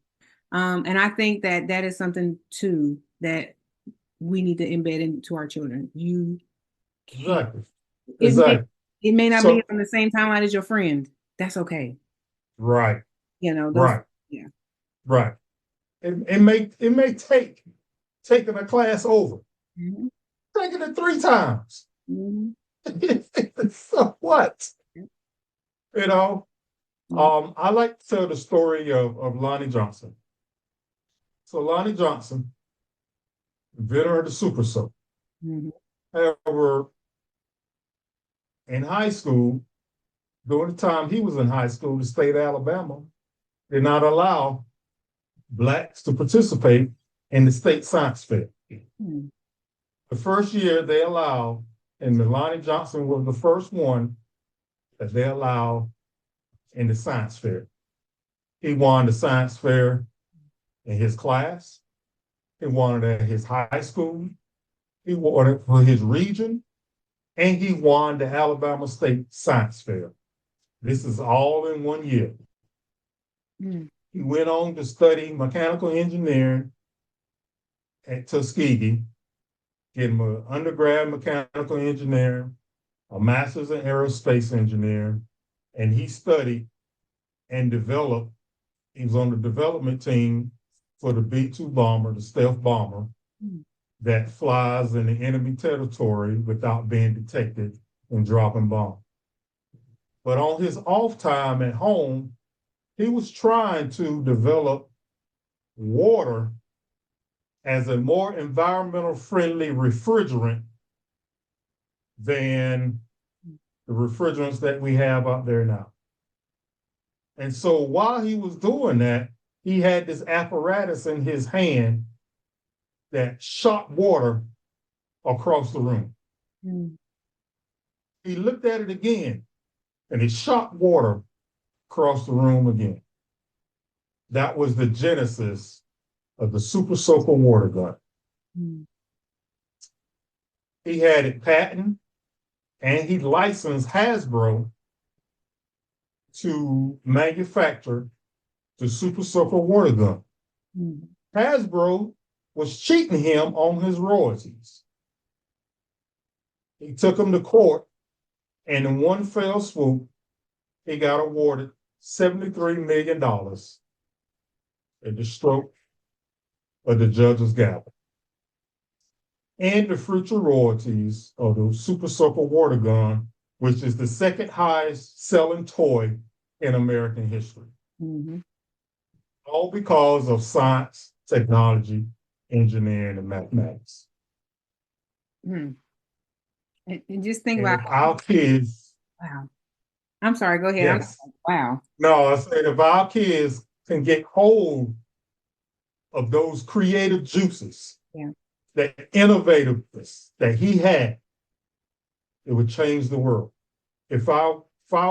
And I think that is something too that we need to embed into our children. You can. Exactly. It may not be on the same timeline as your friend. That's okay. Right. Right. Yeah. Right. It may take taking a class over. Mm-hmm. Taking it 3 times. Mm-hmm. So what? Mm-hmm. I like to tell the story of Lonnie Johnson. So Lonnie Johnson, inventor of the super soap. Mm-hmm. However, in high school, during the time he was in high school, the state of Alabama did not allow Blacks to participate in the state science fair. Mm-hmm. The first year they allowed, and Lonnie Johnson was the first one that they allowed in the science fair. He won the science fair in his class. He won it at his high school. He won it for his region. And he won the Alabama State Science Fair. This is all in 1 year. Mm. He went on to study mechanical engineering at Tuskegee, getting an undergrad mechanical engineering, a master's in aerospace engineering, and he studied and developed. He was on the development team for the B-2 bomber, the stealth bomber, that flies in the enemy territory without being detected and dropping bombs. But on his off time at home, he was trying to develop water as a more environmental friendly refrigerant than the refrigerants that we have out there now. And so while he was doing that, he had this apparatus in his hand that shot water across the room. Mm. He looked at it again, and it shot water across the room again. That was the genesis of the Super Soaker water gun. Mm. he had it patented, and he licensed Hasbro to manufacture the Super Soaker water gun. Mm. Hasbro was cheating him on his royalties. He took him to court, and in one fell swoop, he got awarded $73 million at the stroke of the judge's gavel. And the future royalties of the Super Soaker water gun, which is the second highest selling toy in American history. Mm-hmm. All because of science, technology, engineering, and mathematics. Mm. And just think And about if our kids, wow. I'm sorry, go ahead. yes, Wow. no, I said if our kids can get hold of those creative juices, Yeah. that innovativeness that he had, it would change the world. If our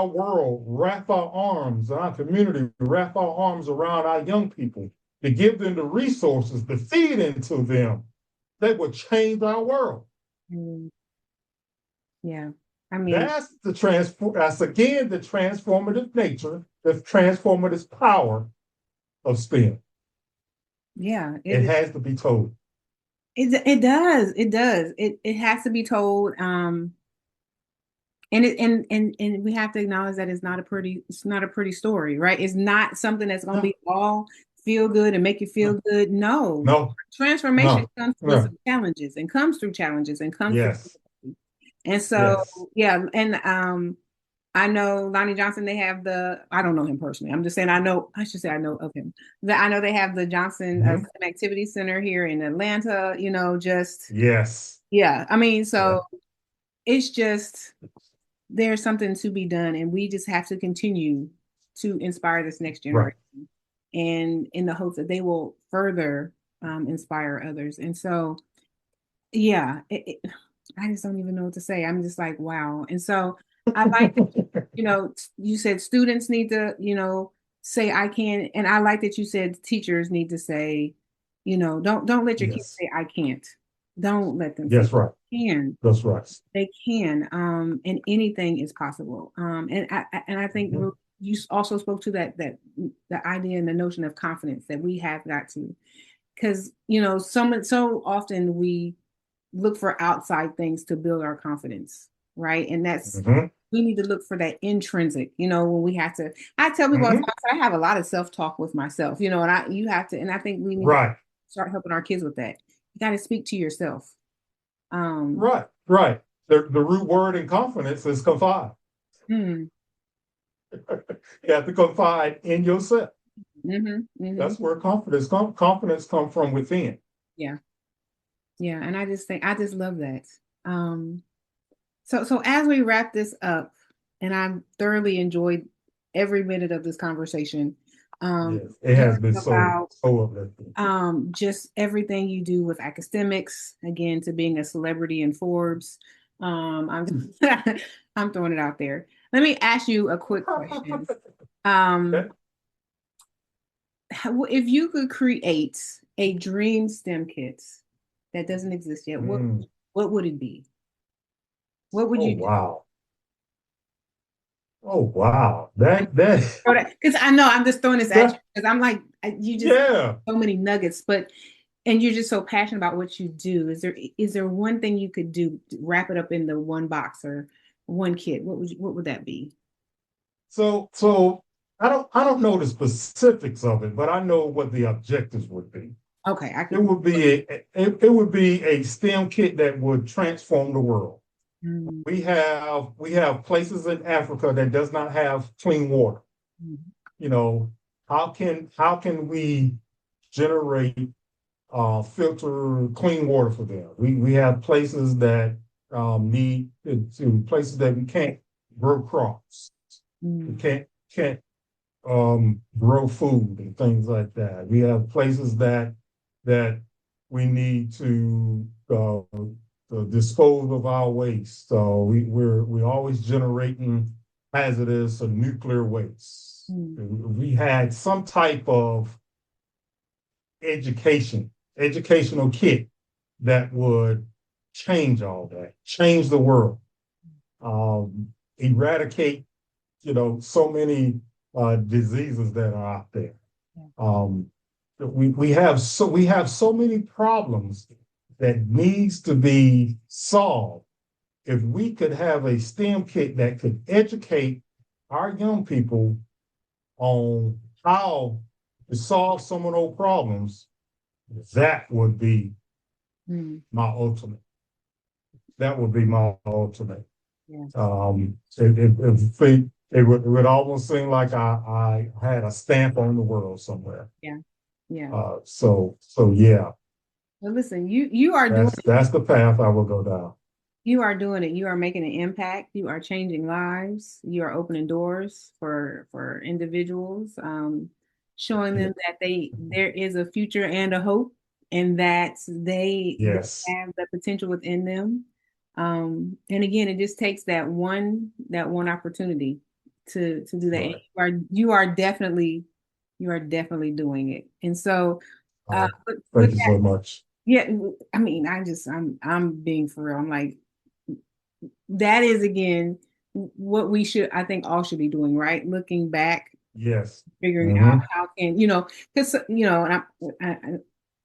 world wrap our arms, our community wrap our arms around our young people to give them the resources to feed into them, that would change our world. Mm. Yeah. I mean, That's again the transformative nature, the transformative power of STEM. yeah, It has to be told. it does. It does. It has to be told. And and we have to acknowledge that it's not a pretty story, right? It's not something that's gonna No, be all feel good and make you feel no, good. No. no, Transformation no, comes with no. some challenges and comes through challenges and comes through. Yes, And so, yes, yeah, and I know Lonnie Johnson, they have I don't know him personally. I'm just saying I should say I know of him. I know they have the Johnson mm-hmm. STEM Activity Center here in Atlanta, just, Yes, yeah. I mean, yeah, so it's just, there's something to be done, and we just have to continue to inspire this next right. generation, and in the hopes that they will further inspire others. And so, yeah, I just don't even know what to say. I'm just like, wow. And so I like that, you said students need to, say I can, and I like that you said teachers need to say, don't let your kids Yes, say I can't. Don't let them say yes, right. they can. That's right. They can, and anything is possible. And I think Mm-hmm. you also spoke to that the idea and the notion of confidence that we have got to, because so often we look for outside things to build our confidence, right? And that's Mm-hmm. we need to look for that intrinsic, when we have to. I tell people all the Mm-hmm. time, I have a lot of self-talk with myself, and you have to, and I think we need to Right, start helping our kids with that. You got to speak to yourself. right, right. The root word in confidence is confide. Hmm. You have to confide in yourself. Mm-hmm, mm-hmm. That's where confidence come from within. Yeah, yeah, and I just love that. Um, so as we wrap this up, and I've thoroughly enjoyed every minute of this conversation. Yes, it has Hearing been about so uplifting. just everything you do with academics, again, to being a celebrity in Forbes. I'm I'm throwing it out there. Let me ask you a quick question. Okay. If you could create a dream STEM kit that doesn't exist yet, Mm. what would it be? What would Oh you do? wow. Oh wow. That Because I know I'm just throwing this at you that because I'm like you just yeah. so many nuggets, and you're just so passionate about what you do. Is there one thing you could do, wrap it up in the one box or one kit? What would that be? So I don't know the specifics of it, but I know what the objectives would be. Okay, I It can. would be it would be a STEM kit that would transform the world. Mm, We have places in Africa that does not have clean water. mm, You know, how can we generate filter clean water for them? We have places that need to places that we can't grow crops. We mm, can't grow food and things like that. We have places that we need to dispose of our waste. So we're always generating hazardous or nuclear waste. mm, We had some type of educational kit that would change all that, change the world, eradicate, so many diseases that are out there. Um, we have so many problems that needs to be solved. If we could have a STEM kit that could educate our young people on how to solve some of those problems, that would be my ultimate. That would be my ultimate. Yeah. It would almost seem like I had a stamp on the world somewhere. Yeah. Yeah. So yeah, Well, listen, you are doing that's the path I will go down. You are doing it. You are making an impact. You are changing lives. You are opening doors for individuals, showing them that there is a future and a hope, and that they Yes. have the potential within them. And again, it just takes that one opportunity to do that. Right. And you are definitely doing it. And so, with Thank you that, so much. yeah, I mean, I'm being for real. I'm like, that is again what we should, I think, all should be doing, right? Looking back, Yes. figuring out Mm-hmm. how can, because and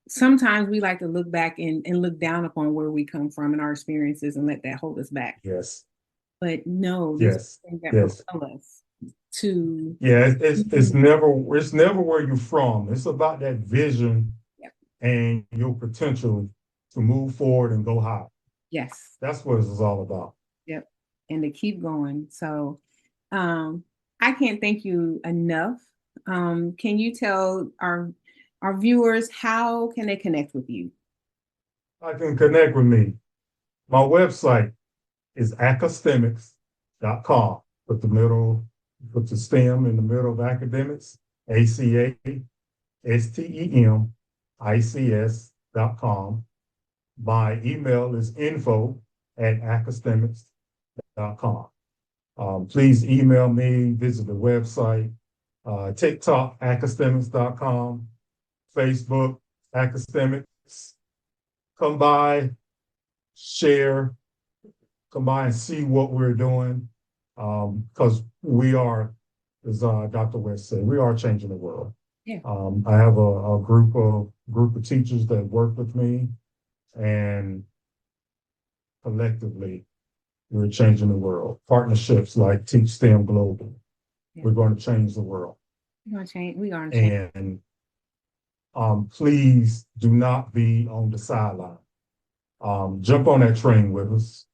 sometimes we like to look back and look down upon where we come from and our experiences and let that hold us back. Yes. But no, these are Yes. things that Yes. propel us to. Yeah. It's never where you're from. It's about that vision Yep. and your potential to move forward and go high. Yes. That's what it's all about. Yep. And to keep going. So, um, I can't thank you enough. Can you tell our viewers how can they connect with you? I can connect with me. My website is academics.com. Put the STEM in the middle of academics, ACASTEMICS.com. My email is info@academics.com. Please email me, visit the website, TikTok, academics.com, Facebook, academics. Come by, share, come by and see what we're doing. Because we are, as Dr. West said, we are changing the world. Yeah. I have a group of teachers that work with me, and collectively, we're changing the world. Partnerships like Teach STEM Global. Yeah. We're going to change the world. We're gonna change. We're gonna change. And please do not be on the sideline. Jump on that train with us.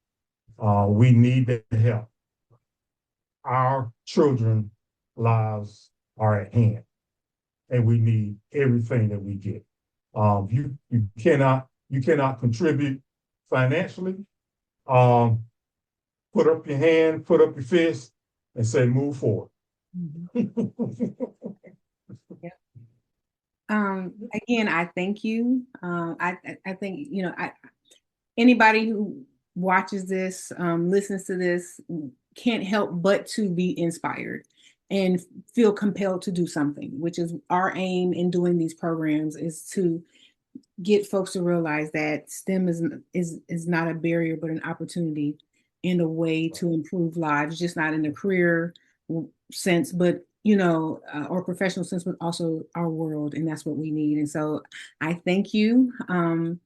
We need the help. Our children lives are at hand, and we need everything that we get. You cannot contribute financially. Put up your hand, put up your fist, and say move forward. Yeah. Again, I thank you. I think anybody who watches this, listens to this, can't help but to be inspired and feel compelled to do something, which is our aim in doing these programs, is to get folks to realize that STEM is not a barrier, but an opportunity and a way to improve lives, just not in a career sense, but or professional sense, but also our world, and that's what we need. And so, I thank you. And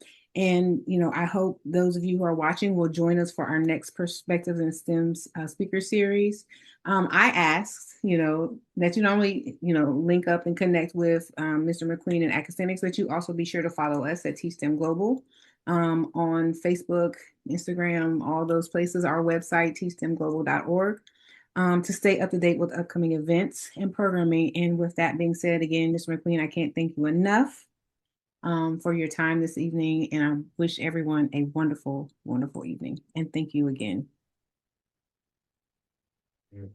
I hope those of you who are watching will join us for our next Perspectives in STEMs speaker series. I asked, that you normally, link up and connect with Mr. McQueen and academics, but you also be sure to follow us at T-STEM Global on Facebook, Instagram, all those places, our website, tstemglobal.org, to stay up to date with upcoming events and programming. And with that being said, again, Mr. McQueen, I can't thank you enough for your time this evening, and I wish everyone a wonderful, wonderful evening. And thank you again. Yeah.